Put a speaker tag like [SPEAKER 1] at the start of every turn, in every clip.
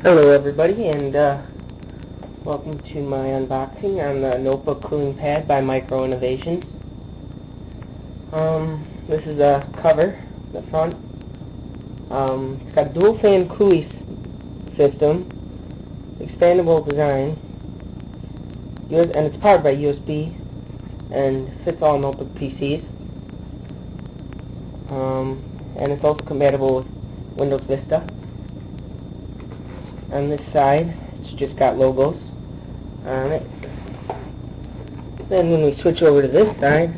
[SPEAKER 1] Hello everybody, and welcome to my unboxing on the notebook cooling pad by Micro Innovations. This is a cover, the front. It's got a dual fan cooling system, expandable design, and it's powered by USB and fits all notebook PCs. And it's also compatible with Windows Vista. On this side, it's just got logos on it. Then when we switch over to this side,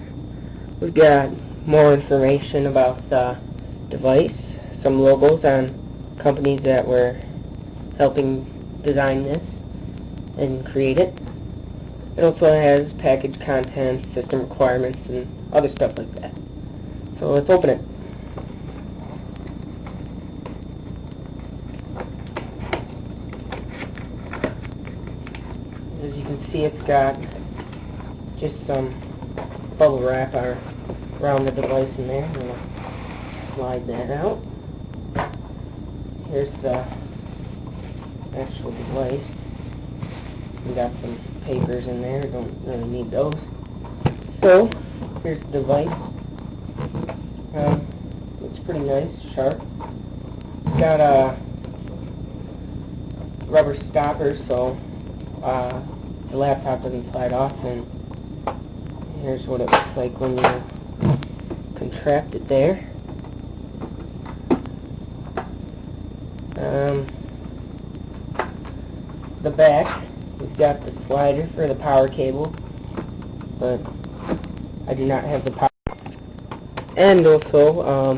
[SPEAKER 1] we've got more information about the device, some logos on companies that were helping design this and create it. It also has package contents, system requirements, and other stuff like that. So let's open it. As you can see, it's got just some bubble wrap around the device in there. I'm going to slide that out. Here's the actual device. We got some papers in there. Don't really need those. So, here's the device. Looks pretty nice, sharp. It's got a rubber stopper, so the laptop doesn't slide off, and here's what it looks like when you contract it there. The back, we've got the slider for the power cable, but I do not have the power. And also,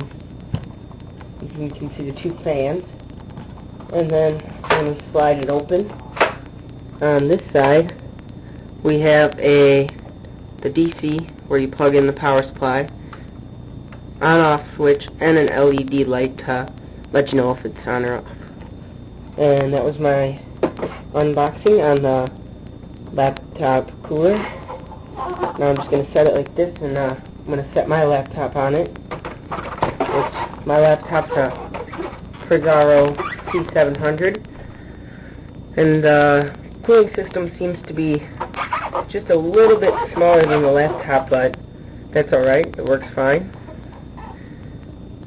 [SPEAKER 1] you can see the two fans. And then when we slide it open, on this side, we have the DC where you plug in the power supply, on-off switch, and an LED light to let you know if it's on or off. And that was my unboxing on the laptop cooler. Now I'm just going to set it like this, and I'm going to set my laptop on it. My laptop's a Prezaro C700, and the cooling system seems to be just a little bit smaller than the laptop, but that's alright, it works fine.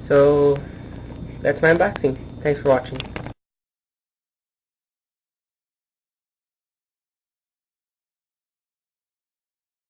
[SPEAKER 1] So that's my unboxing. Thanks for watching.